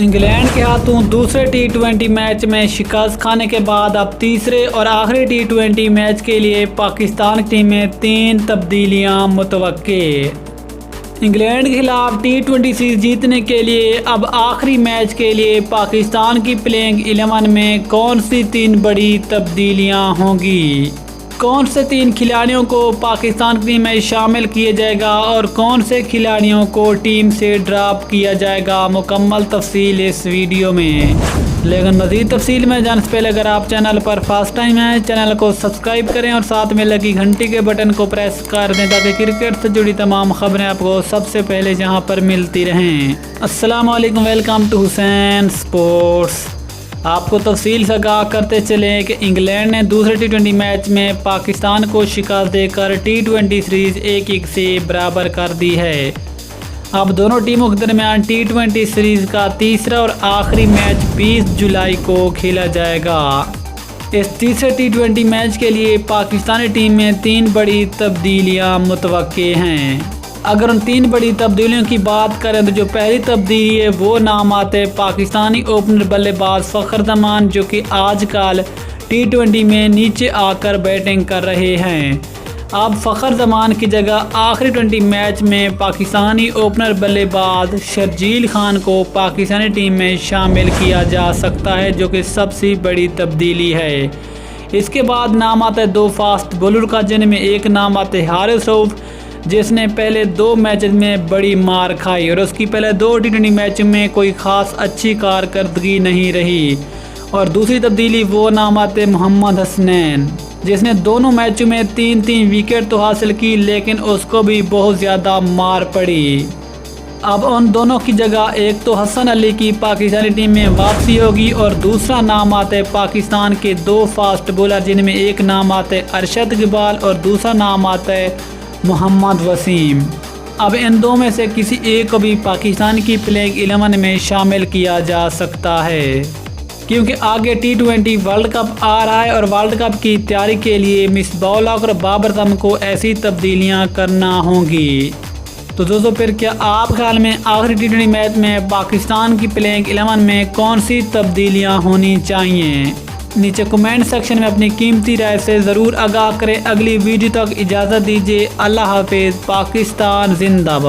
England के हाथों दूसरे टी20 मैच में शिकस्त खाने के बाद अब तीसरे और आखिरी टी20 मैच के लिए पाकिस्तान टीम में 3 तब्दीलियां मुतवक्के। इंग्लैंड के खिलाफ टी20 सीरीज जीतने के लिए अब आखिरी मैच के लिए पाकिस्तान की प्लेइंग 11 में कौन सी 3 बड़ी तब्दीलियां होंगी, कौन से 3 खिलाड़ियों को पाकिस्तान टीम में शामिल किया जाएगा और कौन से खिलाड़ियों को टीम से ड्रॉप किया जाएगा, मुकम्मल तफसील इस वीडियो में। लेकिन मज़ीद तफसील में जाने से पहले अगर आप चैनल पर फर्स्ट टाइम हैं, चैनल को सब्सक्राइब करें और साथ में लगी घंटी के बटन को प्रेस कर दें ताकि क्रिकेट से जुड़ी तमाम खबरें आपको सबसे पहले जहां पर मिलती रहें। अस्सलाम वालेकुम, वेलकम टू हुसैन स्पोर्ट्स। आपको तफसील से आगाह करते चलें कि इंग्लैंड ने दूसरे टी20 मैच में पाकिस्तान को शिकस्त देकर टी20 सीरीज 1-1 से बराबर कर दी है। अब दोनों टीमों के दरमियान टी20 सीरीज का तीसरा और आखिरी मैच 20 जुलाई को खेला जाएगा। इस तीसरे टी20 मैच के लिए पाकिस्तानी टीम में 3 बड़ी तब्दीलियां मुतवक्के हैं। अगर उन 3 बड़ी तब्दीलियों की बात करें तो जो पहली तब्दीली है वो नाम आते पाकिस्तानी ओपनर बल्लेबाज फ़खर जमान, जो कि आजकल टी20 में नीचे आकर बैटिंग कर रहे हैं। अब फ़खर जमान की जगह आखिरी 20 मैच में पाकिस्तानी ओपनर बल्लेबाज शर्जील खान को पाकिस्तानी टीम में शामिल किया जा सकता है, जो कि सबसे बड़ी तब्दीली है। इसके बाद नाम आता है 2 फास्ट बॉलर का, जिनमें एक नाम आता है हारिस रऊफ, जिसने पहले 2 मैच में बड़ी मार खाई और उसकी पहले 2 टी20 मैच में कोई ख़ास अच्छी कारकर्दगी नहीं रही। और दूसरी तब्दीली वो नाम आते मोहम्मद हसनैन, जिसने दोनों मैचों में 3-3 विकेट तो हासिल की, लेकिन उसको भी बहुत ज़्यादा मार पड़ी। अब उन दोनों की जगह एक तो हसन अली की पाकिस्तानी टीम में वापसी होगी और दूसरा नाम आता है पाकिस्तान के 2 फास्ट बॉलर, जिनमें एक नाम आता है अरशद इकबाल और दूसरा नाम आता है मोहम्मद वसीम। अब इन 2 में से किसी एक को भी पाकिस्तान की प्लेइंग 11 में शामिल किया जा सकता है, क्योंकि आगे टी20 वर्ल्ड कप आ रहा है और वर्ल्ड कप की तैयारी के लिए मिसबाह-उल हक और बाबर आजम को ऐसी तब्दीलियां करना होंगी। तो दोस्तों, फिर क्या आप ख्याल में आखिरी टी20 मैच में पाकिस्तान की प्लेइंग 11 में कौन सी तब्दीलियां होनी चाहिए? नीचे कमेंट सेक्शन में अपनी कीमती राय से ज़रूर आगाह करें। अगली वीडियो तक इजाज़त दीजिए। अल्लाह हाफिज़। पाकिस्तान जिंदाबाद।